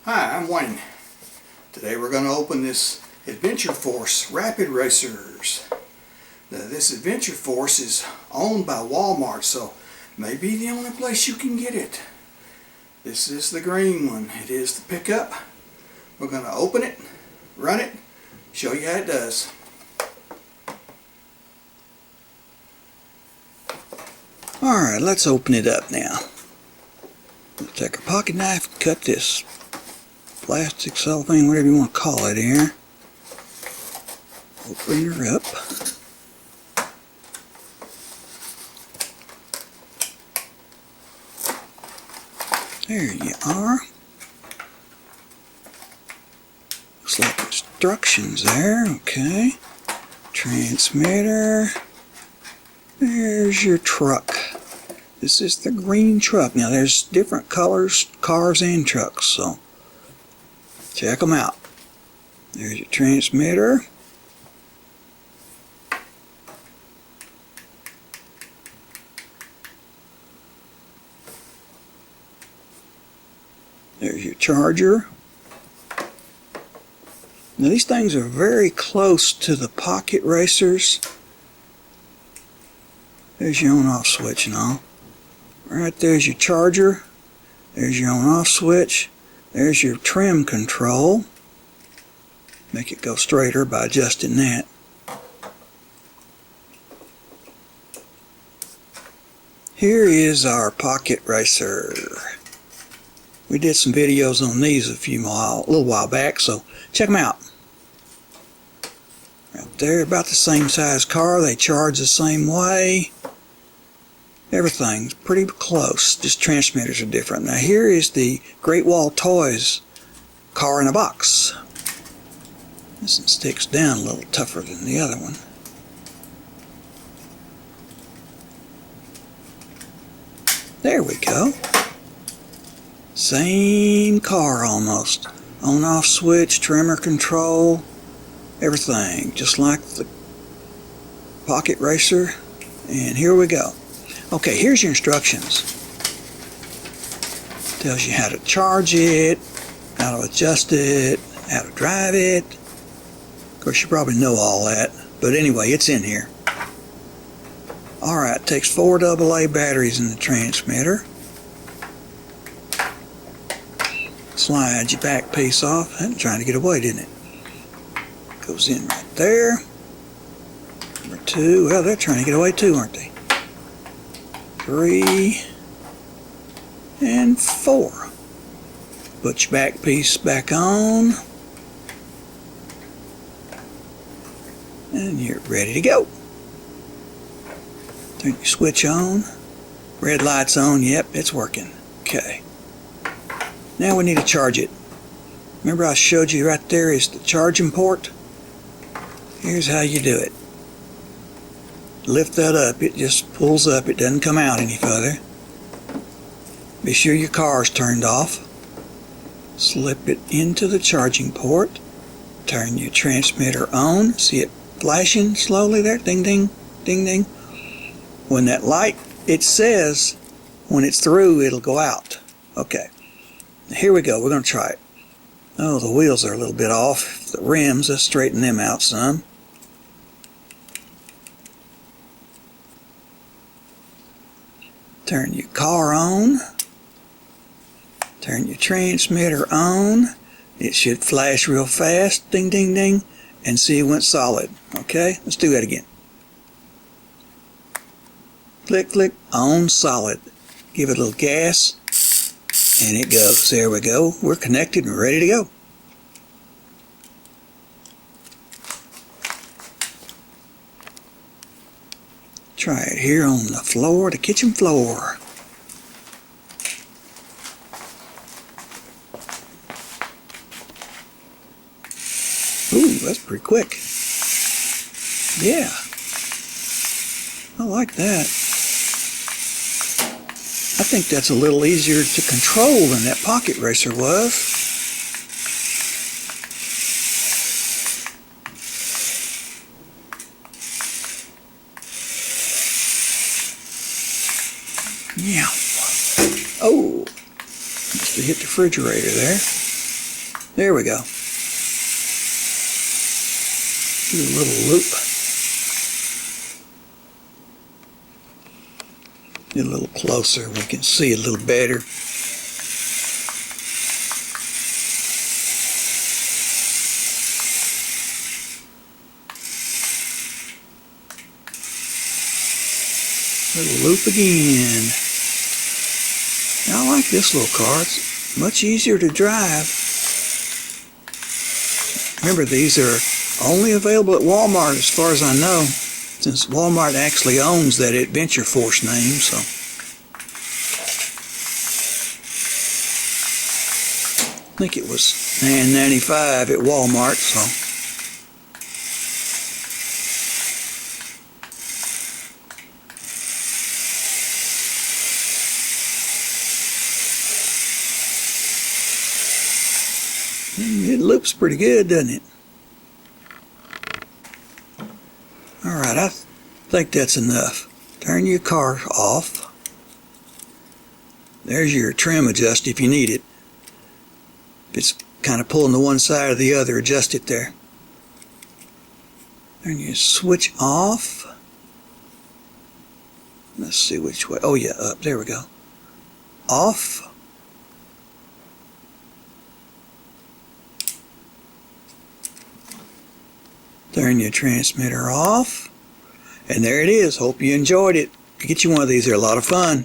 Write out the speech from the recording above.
Hi, I'm Wayne. Today we're going to open this Adventure Force Rapid Racers. Now, this Adventure Force is owned by Walmart, so may be the only place you can get it. This is the green one. It is the pickup. We're going to open it, run it, show you how it does. Alright, let's open it up now. We'll take our pocket knife and cut this plastic cellophane, whatever you want to call it here. Open her up. There you are. Looks like instructions there. Okay. Transmitter. There's your truck. This is the green truck. Now there's different colors, cars and trucks, so check them out. There's your transmitter. There's your charger. Now these things are very close to the pocket racers. There's your on-off switch and all. Right there's your charger. There's your on-off switch. There's your trim control. Make it go straighter by adjusting that. Here is our pocket racer. We did some videos on these a little while back, so check them out. Right there, about the same size car. They charge the same way. Everything's pretty close, just transmitters are different. Now here is the Great Wall Toys car in a box. This one sticks down a little tougher than the other one. There we go. Same car almost. On-off switch, trimmer control, everything. Just like the pocket racer. And here we go. Okay, here's your instructions. Tells you how to charge it, how to adjust it, how to drive it. Of course, you probably know all that, but anyway, it's in here. Alright, takes 4 AA batteries in the transmitter. Slides your back piece off. I'm trying to get away, didn't it? Goes in right there. Number 2, well, they're trying to get away too, aren't they? 3 and 4. Put your back piece back on and you're ready to go. Turn your switch on. Red light's on. Yep, it's working. Okay. Now we need to charge it. Remember I showed you right there is the charging port? Here's how you do it. Lift that up, it just pulls up, it doesn't come out any further. Be sure your car's turned off. Slip it into the charging port. Turn your transmitter on. See it flashing slowly there? Ding, ding, ding, ding. When that light, it says when it's through, it'll go out. Okay, here we go, we're going to try it. Oh, the wheels are a little bit off. The rims, let's straighten them out some. Turn your car on. Turn your transmitter on. It should flash real fast. Ding, ding, ding. And see it went solid. Okay, let's do that again. Click, click, on solid. Give it a little gas. And it goes. There we go. We're connected and ready to go. Try it here on the floor, the kitchen floor. Ooh, that's pretty quick. Yeah. I like that. I think that's a little easier to control than that pocket racer was. Yeah. Oh, must have hit the refrigerator there. There we go. Do a little loop. Get a little closer, we can see a little better. Little loop again. Now, I like this little car. It's much easier to drive. Remember, these are only available at Walmart as far as I know, since Walmart actually owns that Adventure Force name, so. I think it was $9.95 at Walmart, so. It loops pretty good, doesn't it? Alright, I think that's enough. Turn your car off. There's your trim adjust if you need it. If it's kind of pulling to one side or the other, adjust it there. Turn your switch off. Let's see which way. Oh yeah, up. There we go. Off. Turn your transmitter off. And there it is. Hope you enjoyed it. Get you one of these. They're a lot of fun.